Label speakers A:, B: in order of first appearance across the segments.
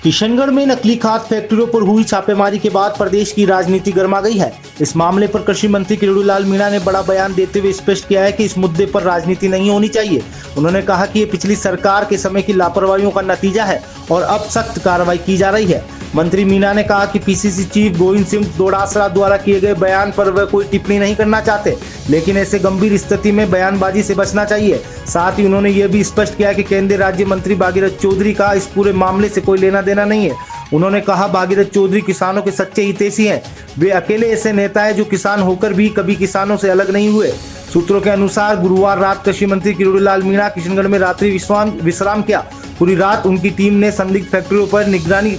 A: किशनगढ़ में नकली खाद फैक्ट्रियों पर हुई छापेमारी के बाद प्रदेश की राजनीति गर्मा गई है। इस मामले पर कृषि मंत्री किरोड़ीलाल मीणा ने बड़ा बयान देते हुए स्पष्ट किया है कि इस मुद्दे पर राजनीति नहीं होनी चाहिए। उन्होंने कहा कि ये पिछली सरकार के समय की लापरवाहियों का नतीजा है और अब सख्त कार्रवाई की जा रही है। मंत्री मीणा ने कहा कि पीसीसी चीफ गोविंद सिंह डोटासरा द्वारा किए गए बयान पर वह कोई टिप्पणी नहीं करना चाहते, लेकिन ऐसे गंभीर स्थिति में बयानबाजी से बचना चाहिए। साथ ही उन्होंने यह भी स्पष्ट किया कि केंद्रीय राज्य मंत्री भागीरथ चौधरी का इस पूरे मामले से कोई लेना देना नहीं है। उन्होंने कहा भागीरथ चौधरी किसानों के सच्चे हितैषी हैं। वे अकेले ऐसे नेता हैं जो किसान होकर भी कभी किसानों से अलग नहीं हुए। सूत्रों के अनुसार गुरुवार रात कृषि मंत्री किरोड़ीलाल मीणा किशनगढ़ में रात्रि विश्राम किया। पूरी रात उनकी टीम ने संदिग्ध फैक्ट्रियों पर निगरानी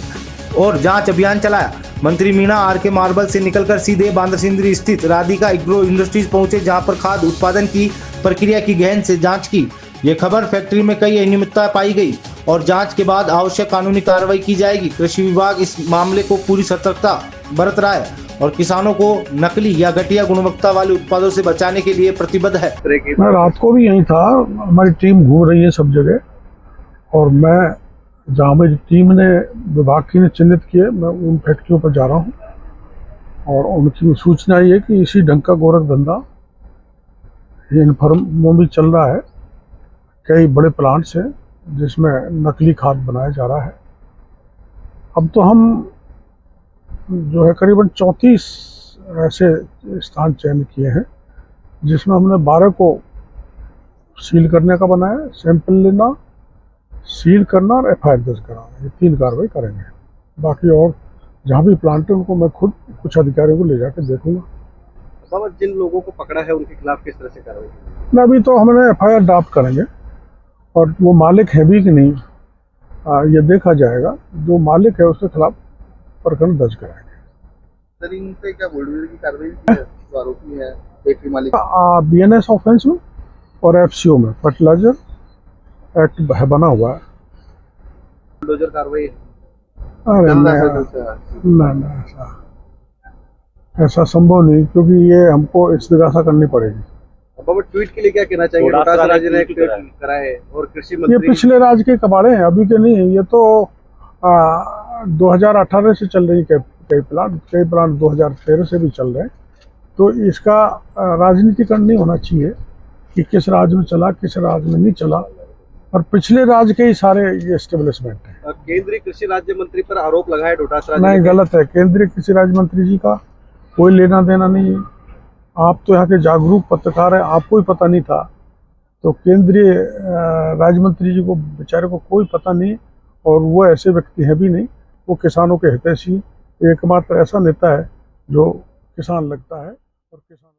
A: और जांच अभियान चलाया। मंत्री मीणा आरके मार्बल से निकलकर सीधे बांद्रा स्थित राधिका एग्रो इंडस्ट्रीज पहुंचे, जहां पर खाद उत्पादन की प्रक्रिया की गहन से जांच की। ये खबर फैक्ट्री में कई अनियमितता पाई गई और जांच के बाद आवश्यक कानूनी कार्रवाई की जाएगी। कृषि विभाग इस मामले को पूरी सतर्कता बरत रहा है और किसानों को नकली या घटिया गुणवत्ता वाले उत्पादों से बचाने के लिए प्रतिबद्ध है।
B: मैं रात को भी यहीं था, हमारी टीम घूम रही है सब जगह और मैं जहाँ मेरी टीम ने विभाग की ने चिन्हित किए, मैं उन फैक्ट्रियों पर जा रहा हूँ और उनकी सूचना ये कि इसी ढंग का गोरख धंधा इन फर्मों में चल रहा है। कई बड़े प्लांट्स हैं जिसमें नकली खाद बनाया जा रहा है। अब तो हम जो है करीबन 34 ऐसे स्थान चयन किए हैं जिसमें हमने 12 को सील करने का बनाया, सैंपल लेना, सील करना और एफआईआर दर्ज कराना, ये 3 कार्रवाई करेंगे। बाकी और जहाँ भी प्लांट है उनको मैं खुद कुछ अधिकारियों को ले जाकर देखूंगा।
C: बाबा, जिन लोगों को पकड़ा है उनके खिलाफ किस तरह से कार्रवाई?
B: मैं अभी तो हमने एफआईआर ड्राफ्ट करेंगे और वो मालिक है भी कि नहीं ये देखा जाएगा। जो मालिक है उसके खिलाफ प्रकरण दर्ज कराएंगे।
C: सर, इन पे क्या बुलडोजर की कार्रवाई जो आरोपी है फैक्ट्री मालिक?
B: बीएनएस ऑफेंस में और एफसीओ में फर्टिलाइजर एक्ट बना हुआ है।
C: बुलडोजर कार्रवाई?
B: अरे नहीं, ऐसा संभव नहीं, क्योंकि ये हमको इस्तिगासा करनी पड़ेगी।
C: बाबा, ट्वीट के लिए क्या कहना चाहिए? डोटासरा जी ने ट्वीट करा है और कृषि मंत्री,
B: ये पिछले राज के कबाड़े हैं, अभी के नहीं है। ये तो 2018 से चल रही कई प्लांट 2013 से भी चल रहे हैं। तो इसका राजनीतिकरण नहीं होना चाहिए कि किस राज्य में चला किस राज्य में नहीं चला, और पिछले राज्य के ही सारे ये एस्टेब्लिशमेंट है।
C: केंद्रीय कृषि राज्य मंत्री पर आरोप लगाया डोटासरा जी
B: नहीं, गलत है। केंद्रीय कृषि राज्य मंत्री जी का कोई लेना देना नहीं है। आप तो यहाँ के जागरूक पत्रकार हैं, आपको ही पता नहीं था। तो केंद्रीय राज्य मंत्री जी को बेचारे को कोई पता नहीं, और वो ऐसे व्यक्ति हैं भी नहीं। वो किसानों के हितैषी एकमात्र ऐसा नेता है जो किसान लगता है और किसान